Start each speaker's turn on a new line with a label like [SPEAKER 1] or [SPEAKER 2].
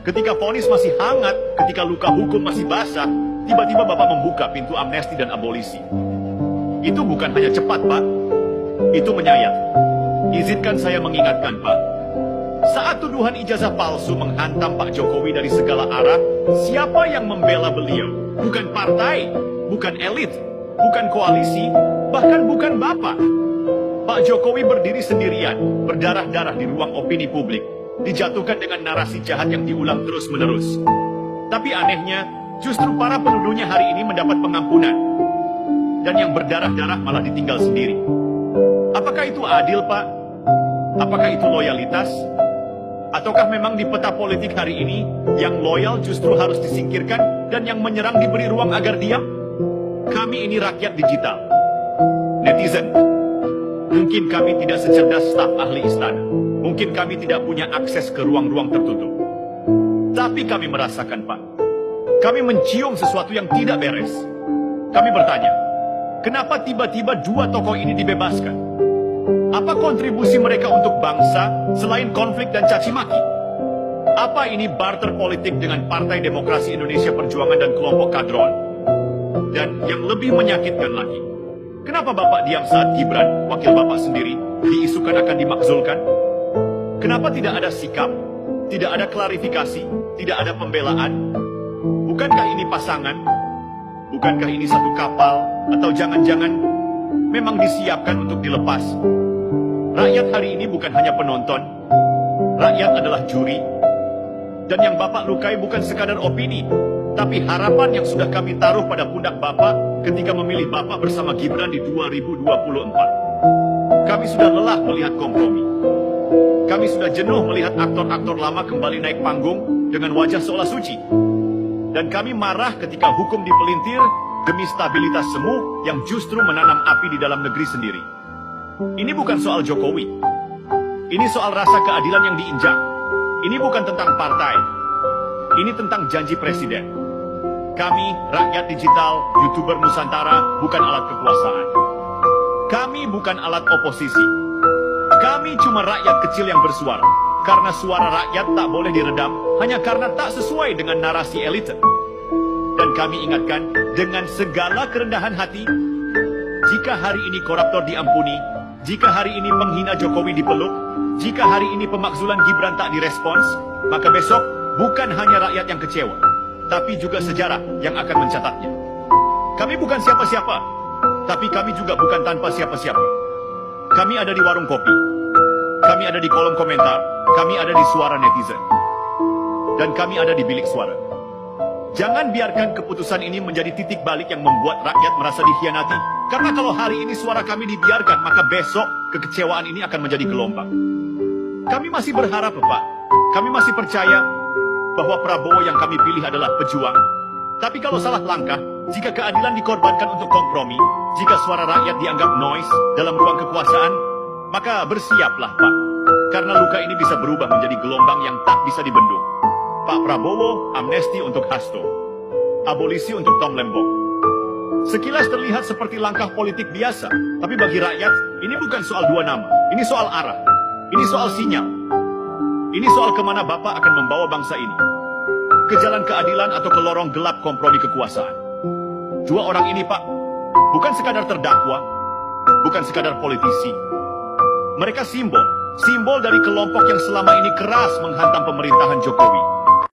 [SPEAKER 1] Ketika vonis masih hangat, ketika luka hukum masih basah, tiba-tiba Bapak membuka pintu amnesti dan abolisi. Itu bukan hanya cepat, Pak. Itu menyayat. Izinkan saya mengingatkan, Pak. Saat tuduhan ijazah palsu menghantam Pak Jokowi dari segala arah, siapa yang membela beliau? Bukan partai, bukan elit, bukan koalisi, bahkan bukan Bapak. Pak Jokowi berdiri sendirian, berdarah-darah di ruang opini publik, dijatuhkan dengan narasi jahat yang diulang terus-menerus. Tapi anehnya, justru para penuduhnya hari ini mendapat pengampunan. Dan yang berdarah-darah malah ditinggal sendiri. Apakah itu adil, Pak? Apakah itu loyalitas? Ataukah memang di peta politik hari ini, yang loyal justru harus disingkirkan dan yang menyerang diberi ruang agar diam? Kami ini rakyat digital. Netizen, mungkin kami tidak secerdas staf ahli istana. Mungkin kami tidak punya akses ke ruang-ruang tertutup. Tapi kami merasakan, Pak. Kami mencium sesuatu yang tidak beres. Kami bertanya, kenapa tiba-tiba dua tokoh ini dibebaskan? Apa kontribusi mereka untuk bangsa selain konflik dan caci maki? Apa ini barter politik dengan Partai Demokrasi Indonesia Perjuangan dan kelompok kadron? Dan yang lebih menyakitkan lagi, kenapa Bapak diam saat Gibran, wakil Bapak sendiri, diisukan akan dimakzulkan? Kenapa tidak ada sikap, tidak ada klarifikasi, tidak ada pembelaan? Bukankah ini pasangan? Bukankah ini satu kapal? Atau jangan-jangan memang disiapkan untuk dilepas? Rakyat hari ini bukan hanya penonton. Rakyat adalah juri. Dan yang Bapak lukai bukan sekadar opini, tapi harapan yang sudah kami taruh pada pundak Bapak ketika memilih Bapak bersama Gibran di 2024. Kami sudah lelah melihat kompromi. Kami sudah jenuh melihat aktor-aktor lama kembali naik panggung dengan wajah seolah suci. Dan kami marah ketika hukum dipelintir demi stabilitas semu yang justru menanam api di dalam negeri sendiri. Ini bukan soal Jokowi. Ini soal rasa keadilan yang diinjak. Ini bukan tentang partai. Ini tentang janji presiden. Kami, rakyat digital, YouTuber Nusantara, bukan alat kekuasaan. Kami bukan alat oposisi. Kami cuma rakyat kecil yang bersuara. Karena suara rakyat tak boleh diredam hanya karena tak sesuai dengan narasi elite. Dan kami ingatkan dengan segala kerendahan hati, jika hari ini koruptor diampuni, jika hari ini penghina Jokowi dipeluk, jika hari ini pemakzulan Gibran tak direspons, maka besok bukan hanya rakyat yang kecewa, tapi juga sejarah yang akan mencatatnya. Kami bukan siapa-siapa, tapi kami juga bukan tanpa siapa-siapa. Kami ada di warung kopi, kami ada di kolom komentar, kami ada di suara netizen, dan kami ada di bilik suara. Jangan biarkan keputusan ini menjadi titik balik yang membuat rakyat merasa dikhianati. Karena kalau hari ini suara kami dibiarkan, maka besok kekecewaan ini akan menjadi gelombang. Kami masih berharap, Pak. Kami masih percaya bahwa Prabowo yang kami pilih adalah pejuang. Tapi kalau salah langkah, jika keadilan dikorbankan untuk kompromi, jika suara rakyat dianggap noise dalam ruang kekuasaan, maka bersiaplah, Pak. Karena luka ini bisa berubah menjadi gelombang yang tak bisa dibendung. Pak Prabowo, amnesti untuk Hasto. Abolisi untuk Tom Lembong. Sekilas terlihat seperti langkah politik biasa, tapi bagi rakyat, ini bukan soal dua nama. Ini soal arah. Ini soal sinyal. Ini soal kemana Bapak akan membawa bangsa ini. Ke jalan keadilan atau ke lorong gelap kompromi kekuasaan. Dua orang ini, Pak, bukan sekadar terdakwa, bukan sekadar politisi. Mereka simbol dari kelompok yang selama ini keras menghantam pemerintahan Jokowi.